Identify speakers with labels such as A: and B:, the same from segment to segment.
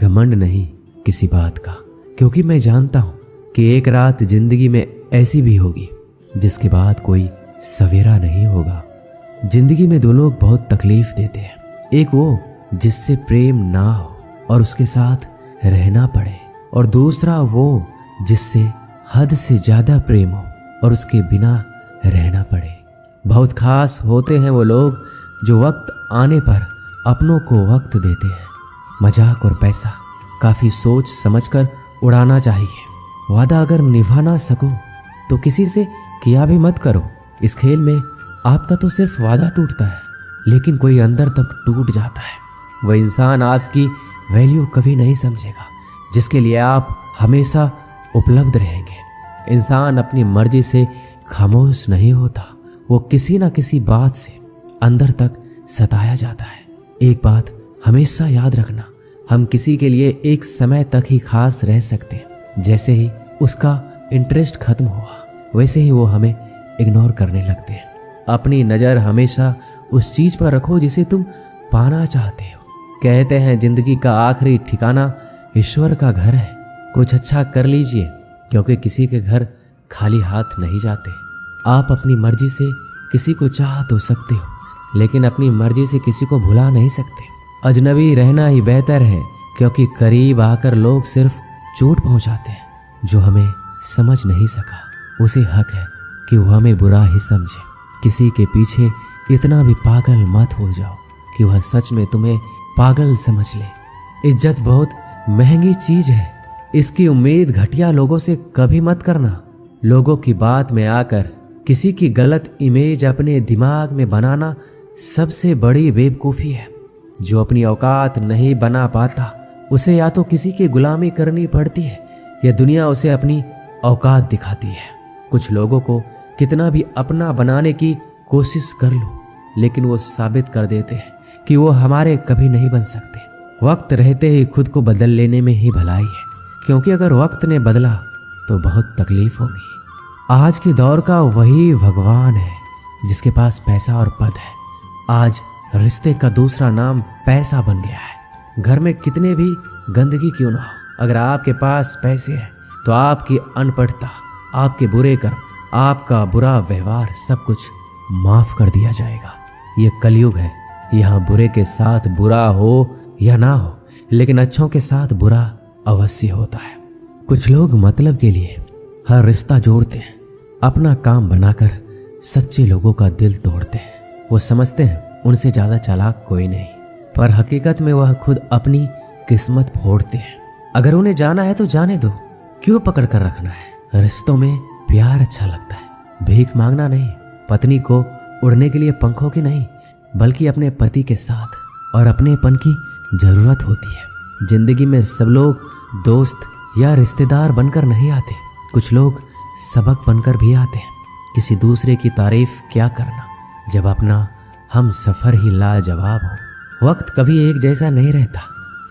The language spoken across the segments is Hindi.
A: घमंड नहीं किसी बात का, क्योंकि मैं जानता हूं कि एक रात जिंदगी में ऐसी भी होगी जिसके बाद कोई सवेरा नहीं होगा। जिंदगी में दो लोग बहुत तकलीफ देते हैं, एक वो जिससे प्रेम ना हो और उसके साथ रहना पड़े, और दूसरा वो जिससे हद से ज्यादा प्रेम हो और उसके बिना रहना पड़े। बहुत खास होते हैं वो लोग जो वक्त आने पर अपनों को वक्त देते हैं। मजाक और पैसा काफी सोच समझकर उड़ाना चाहिए। वादा अगर निभा ना सको तो किसी से किया भी मत करो। इस खेल में आपका तो सिर्फ वादा टूटता है, लेकिन कोई अंदर तक टूट जाता है। वह इंसान आपकी वैल्यू कभी नहीं समझेगा जिसके लिए आप हमेशा उपलब्ध रहेंगे। इंसान अपनी मर्जी से खामोश नहीं होता, वो किसी ना किसी बात से अंदर तक सताया जाता है। एक बात हमेशा याद रखना, हम किसी के लिए एक समय तक ही खास रह सकते हैं। जैसे ही उसका इंटरेस्ट खत्म हुआ वैसे ही वो हमें इग्नोर करने लगते हैं। अपनी नज़र हमेशा उस चीज़ पर रखो जिसे तुम पाना चाहते हो। कहते हैं जिंदगी का आखिरी ठिकाना ईश्वर का घर है। कुछ अच्छा कर लीजिए, क्योंकि किसी के घर खाली हाथ नहीं जाते। आप अपनी मर्जी से किसी को चाह तो सकते हो, लेकिन अपनी मर्जी से किसी को भुला नहीं सकते। अजनबी रहना ही बेहतर है, क्योंकि करीब आकर लोग सिर्फ चोट पहुंचाते हैं। जो हमें समझ नहीं सका उसे हक है कि वह हमें बुरा ही समझे। किसी के पीछे इतना भी पागल मत हो जाओ कि वह सच में तुम्हें पागल समझ ले। इज्जत बहुत महंगी चीज है, इसकी उम्मीद घटिया लोगों से कभी मत करना। लोगों की बात में आकर किसी की गलत इमेज अपने दिमाग में बनाना सबसे बड़ी बेवकूफ़ी है। जो अपनी औकात नहीं बना पाता उसे या तो किसी की गुलामी करनी पड़ती है या दुनिया उसे अपनी औकात दिखाती है। कुछ लोगों को कितना भी अपना बनाने की कोशिश कर लो, लेकिन वो साबित कर देते हैं कि वो हमारे कभी नहीं बन सकते। वक्त रहते ही खुद को बदल लेने में ही भलाई है, क्योंकि अगर वक्त ने बदला तो बहुत तकलीफ होगी। आज के दौर का वही भगवान है जिसके पास पैसा और पद है। आज रिश्ते का दूसरा नाम पैसा बन गया है। घर में कितने भी गंदगी क्यों ना हो, अगर आपके पास पैसे हैं तो आपकी अनपढ़ता, आपके बुरे कर्म, आपका बुरा व्यवहार सब कुछ माफ कर दिया जाएगा। ये कलयुग है, यहाँ बुरे के साथ बुरा हो या ना हो, लेकिन अच्छों के साथ बुरा अवश्य होता है। कुछ लोग मतलब के लिए हर रिश्ता जोड़ते हैं, अपना काम बनाकर सच्चे लोगों का दिल तोड़ते हैं। वो समझते हैं उनसे ज्यादा चालाक कोई नहीं, पर हकीकत में वह खुद अपनी किस्मत फोड़ते हैं। अगर उन्हें जाना है तो जाने दो, क्यों पकड़ कर रखना है। रिश्तों में प्यार अच्छा लगता है, भीख मांगना नहीं। पत्नी को उड़ने के लिए पंखों की नहीं, बल्कि अपने पति के साथ और अपनेपन की जरूरत होती है। जिंदगी में सब लोग दोस्त या रिश्तेदार बनकर नहीं आते, कुछ लोग सबक बनकर भी आते हैं। किसी दूसरे की तारीफ क्या करना जब अपना हम सफर ही लाजवाब हो। वक्त कभी एक जैसा नहीं रहता,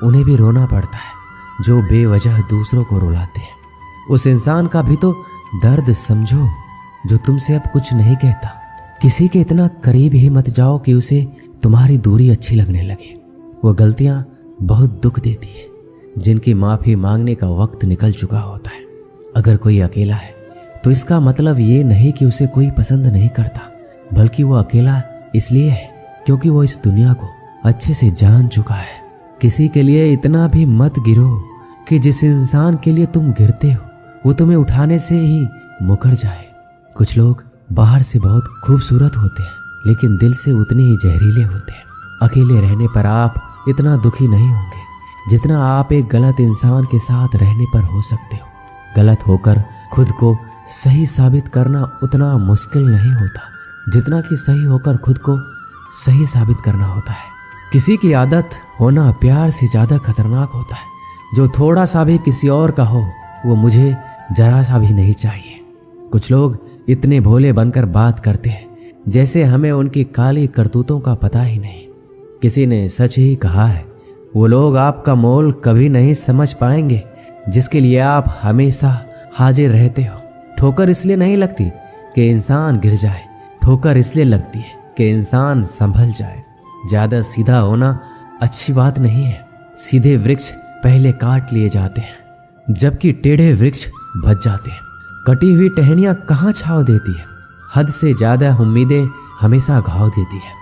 A: उन्हें भी रोना पड़ता है जो बेवजह दूसरों को रुलाते हैं। उस इंसान का भी तो दर्द समझो जो तुमसे अब कुछ नहीं कहता। किसी के इतना करीब ही मत जाओ कि उसे तुम्हारी दूरी अच्छी लगने लगे। वो गलतियां बहुत दुख देती है जिनकी माफी मांगने का वक्त निकल चुका होता है। अगर कोई अकेला है तो इसका मतलब ये नहीं कि उसे कोई पसंद नहीं करता, बल्कि वो अकेला इसलिए है क्योंकि वो इस दुनिया को अच्छे से जान चुका है। किसी के लिए इतना भी मत गिरो कि जिस इंसान के लिए तुम गिरते हो वो तुम्हें उठाने से ही मुकर जाए। कुछ लोग बाहर से बहुत खूबसूरत होते हैं, लेकिन दिल से उतने ही जहरीले होते हैं। अकेले रहने पर आप इतना दुखी नहीं होंगे जितना आप एक गलत इंसान के साथ रहने पर हो सकते हो। गलत होकर खुद को सही साबित करना उतना मुश्किल नहीं होता जितना कि सही होकर खुद को सही साबित करना होता है। किसी की आदत होना प्यार से ज्यादा खतरनाक होता है। जो थोड़ा सा भी किसी और का हो वो मुझे जरा सा भी नहीं चाहिए। कुछ लोग इतने भोले बनकर बात करते हैं जैसे हमें उनकी काली करतूतों का पता ही नहीं। किसी ने सच ही कहा है, वो लोग आपका मोल कभी नहीं समझ पाएंगे जिसके लिए आप हमेशा हाजिर रहते हो। ठोकर इसलिए नहीं लगती कि इंसान गिर जाए, ठोकर इसलिए लगती है कि इंसान संभल जाए। ज्यादा सीधा होना अच्छी बात नहीं है। सीधे वृक्ष पहले काट लिए जाते हैं, जबकि टेढ़े वृक्ष बच जाते हैं। कटी हुई टहनियाँ कहाँ छांव देती है, हद से ज्यादा उम्मीदें हमेशा घाव देती है।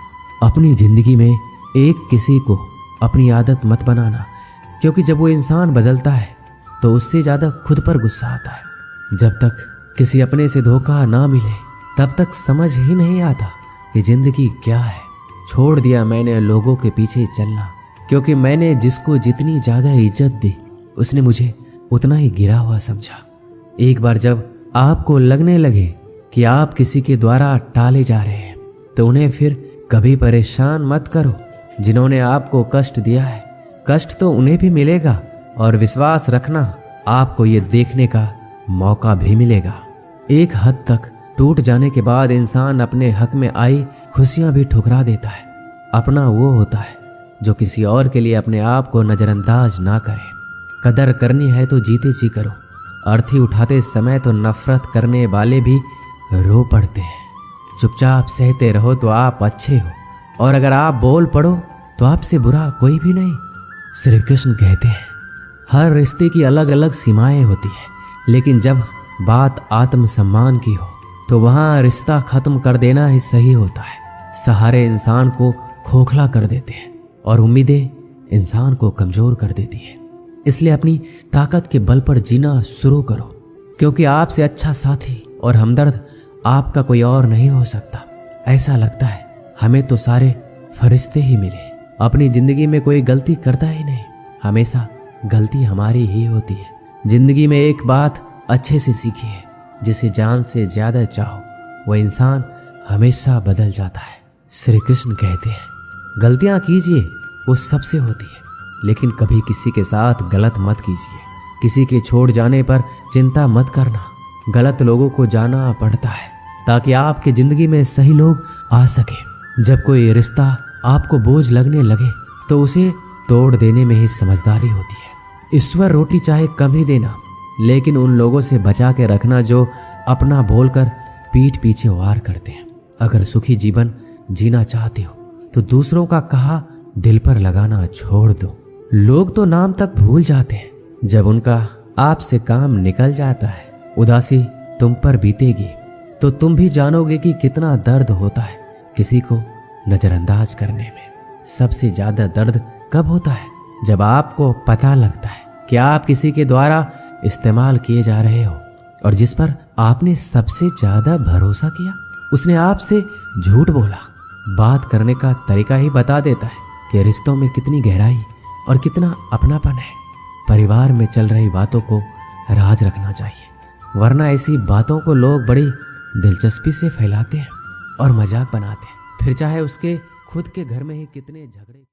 A: अपनी जिंदगी में एक किसी को अपनी आदत मत बनाना, क्योंकि जब वो इंसान बदलता है तो उससे ज्यादा खुद पर गुस्सा आता है। जब तक किसी अपने से धोखा ना मिले तब तक समझ ही नहीं आता कि जिंदगी क्या है। छोड़ दिया मैंने लोगों के पीछे चलना, क्योंकि मैंने जिसको जितनी ज्यादा इज्जत दी उसने मुझे उतना ही गिरा हुआ समझा। एक बार जब आपको लगने लगे कि आप किसी के द्वारा टाले जा रहे हैं तो उन्हें फिर कभी परेशान मत करो। जिन्होंने आपको कष्ट दिया है, कष्ट तो उन्हें भी मिलेगा, और विश्वास रखना आपको ये देखने का मौका भी मिलेगा। एक हद तक टूट जाने के बाद इंसान अपने हक में आई खुशियां भी ठुकरा देता है। अपना वो होता है जो किसी और के लिए अपने आप को नजरअंदाज ना करे। कदर करनी है तो जीते जी करो। अर्थी उठाते समय तो नफरत करने वाले भी रो पड़ते हैं। चुपचाप सहते रहो तो आप अच्छे हो, और अगर आप बोल पड़ो तो आपसे बुरा कोई भी नहीं। श्री कृष्ण कहते हैं हर रिश्ते की अलग अलग सीमाएं होती है, लेकिन जब बात आत्मसम्मान की हो तो वहां रिश्ता खत्म कर देना ही सही होता है। सहारे इंसान को खोखला कर देते हैं और उम्मीदें इंसान को कमजोर कर देती है। इसलिए अपनी ताकत के बल पर जीना शुरू करो, क्योंकि आपसे अच्छा साथी और हमदर्द आपका कोई और नहीं हो सकता। ऐसा लगता है हमें तो सारे फरिश्ते ही मिले। अपनी जिंदगी में कोई गलती करता ही नहीं, हमेशा गलती हमारी ही होती है। जिंदगी में एक बात अच्छे से सीखिए, जिसे जान से ज्यादा चाहो वह इंसान हमेशा बदल जाता है। श्री कृष्ण कहते हैं गलतियां कीजिए, वो सबसे होती है, लेकिन कभी किसी के साथ गलत मत कीजिए। किसी के छोड़ जाने पर चिंता मत करना। गलत लोगों को जाना पड़ता है ताकि आपकी जिंदगी में सही लोग आ सके। जब कोई रिश्ता आपको बोझ लगने लगे तो उसे तोड़ देने में ही समझदारी होती है। ईश्वर रोटी चाहे कम ही देना, लेकिन उन लोगों से बचा के रखना जो अपना बोलकर पीठ पीछे वार करते हैं। अगर सुखी जीवन जीना चाहते हो तो दूसरों का कहा दिल पर लगाना छोड़ दो। लोग तो नाम तक भूल जाते हैं जब उनका आपसे काम निकल जाता है। उदासी तुम पर बीतेगी तो तुम भी जानोगे कि कितना दर्द होता है किसी को नजरअंदाज करने में। सबसे ज्यादा दर्द कब होता है? जब आपको पता लगता है कि आप किसी के द्वारा इस्तेमाल किए जा रहे हो, और जिस पर आपने सबसे ज्यादा भरोसा किया उसने आपसे झूठ बोला। बात करने का तरीका ही बता देता है कि रिश्तों में कितनी गहराई और कितना अपनापन है। परिवार में चल रही बातों को राज रखना चाहिए, वरना ऐसी बातों को लोग बड़ी दिलचस्पी से फैलाते हैं और मजाक बनाते हैं, फिर चाहे उसके खुद के घर में ही कितने झगड़े